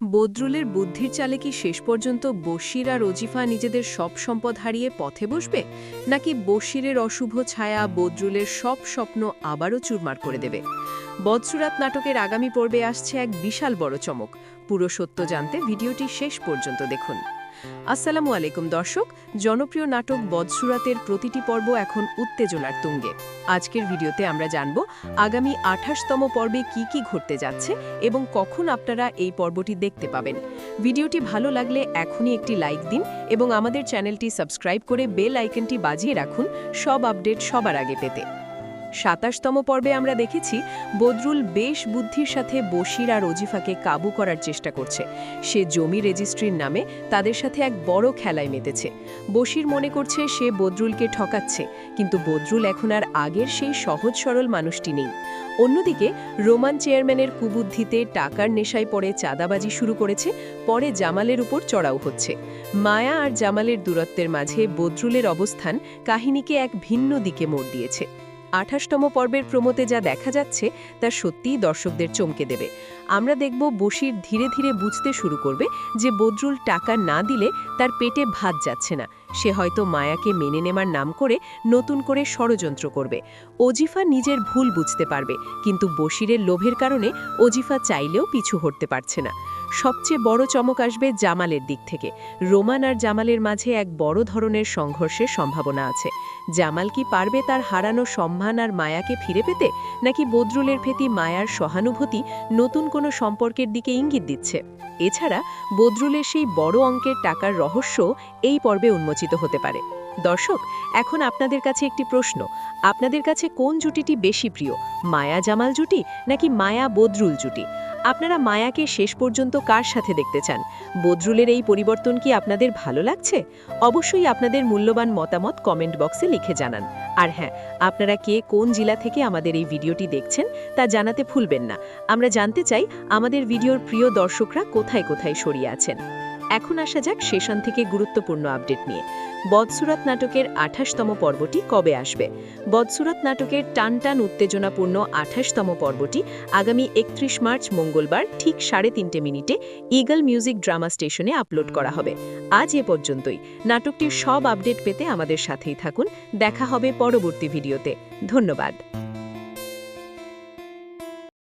বদরুলের বুদ্ধির চালে কি শেষ পর্যন্ত বশির আর ওজিফা নিজেদের সব সম্পদ হারিয়ে পথে বসবে, নাকি বশিরের অশুভ ছায়া বদরুলের সব স্বপ্ন আবারও চুরমার করে দেবে? বদসুরাত নাটকের আগামী পর্বে আসছে এক বিশাল বড় চমক। পুরো সত্য জানতে ভিডিওটি শেষ পর্যন্ত দেখুন। আসসালামু আলাইকুম দর্শক, জনপ্রিয় নাটক বদসুরাতের প্রতিটি পর্ব এখন উত্তেজনার তুঙ্গে। আজকের ভিডিওতে আমরা জানব আগামী 28তম পর্বে কি কি ঘটতে যাচ্ছে এবং কখন আপনারা এই পর্বটি দেখতে পাবেন। ভিডিওটি ভালো লাগলে এখনই একটি লাইক দিন এবং আমাদের চ্যানেলটি সাবস্ক্রাইব করে বেল আইকনটি বাজিয়ে রাখুন সব আপডেট সবার আগে পেতে। 27তম পর্বে আমরা দেখেছি বদরুল বেশ বুদ্ধির সাথে বশির আর ওজিফাকে কাবু করার চেষ্টা করছে। সে জমি রেজিস্ট্রির নামে তাদের সাথে এক বড় খেলায় মেতেছে। বশির মনে করছে সে বদরুলকে ঠকাচ্ছে, কিন্তু বদরুল এখন আর আগের সেই সহজ সরল মানুষটি নেই। অন্যদিকে রোমান চেয়ারম্যানের কুবুদ্ধিতে টাকার নেশায় পড়ে চাঁদাবাজি শুরু করেছে, পরে জামালের উপর চড়াও হচ্ছে। মায়া আর জামালের দূরত্বের মাঝে বদরুলের অবস্থান কাহিনীকে এক ভিন্ন দিকে মোড় দিয়েছে। 28তম পর্বের প্রমোতে যা দেখা যাচ্ছে তা সত্যিই দর্শকদের চমকে দেবে। আমরা দেখব বশির ধীরে ধীরে বুঝতে শুরু করবে যে বদরুল টাকা না দিলে তার পেটে ভাত যাচ্ছে না। সে হয়তো মায়াকে মেনে নেবার নাম করে নতুন করে ষড়যন্ত্র করবে। ওজিফা নিজের ভুল বুঝতে পারবে, কিন্তু বশিরের লোভের কারণে ওজিফা চাইলেও পিছু হটতে পারছে না। সবচেয়ে বড় চমক আসবে জামালের দিক থেকে। রোমান আর জামালের মাঝে এক বড় ধরনের সংঘর্ষের সম্ভাবনা আছে। জামাল কি পারবে তার হারানো সম্মান আর মায়াকে ফিরে পেতে, নাকি বদরুলের প্রতি মায়ার সহানুভূতি নতুন কোনো সম্পর্কের দিকে ইঙ্গিত দিচ্ছে? এছাড়া বদরুলের সেই বড় অঙ্কের টাকার রহস্য এই পর্বে উন্মোচিত হতে পারে। দর্শক, এখন আপনাদের কাছে একটি প্রশ্ন, আপনাদের কাছে কোন জুটিটি বেশি প্রিয়, মায়া জামাল জুটি নাকি মায়া বদরুল জুটি? আপনারা মায়াকে শেষ পর্যন্ত কার সাথে দেখতে চান? বদরুলের এই পরিবর্তন কি আপনাদের ভালো লাগছে? অবশ্যই আপনাদের মূল্যবান মতামত কমেন্ট বক্সে লিখে জানান। আর হ্যাঁ, আপনারা কে কোন জেলা থেকে আমাদের এই ভিডিওটি দেখছেন তা জানাতে ভুলবেন না। আমরা জানতে চাই আমাদের ভিডিওর প্রিয় দর্শকরা কোথায় কোথায় সরিয়ে আছেন। এখন আসা যাক সেশন থেকে গুরুত্বপূর্ণ আপডেট নিয়ে। বদসুরাত নাটকের 28তম পর্বটি কবে আসবে? বদসুরাত নাটকের টানটান উত্তেজনাপূর্ণ 28তম পর্বটি আগামী 31 মার্চ মঙ্গলবার ঠিক 3:30 মিনিটে ইগল মিউজিক ড্রামা স্টেশনে আপলোড করা হবে। আজ এ পর্যন্তই। নাটকটির সব আপডেট পেতে আমাদের সাথেই থাকুন। দেখা হবে পরবর্তী ভিডিওতে। ধন্যবাদ।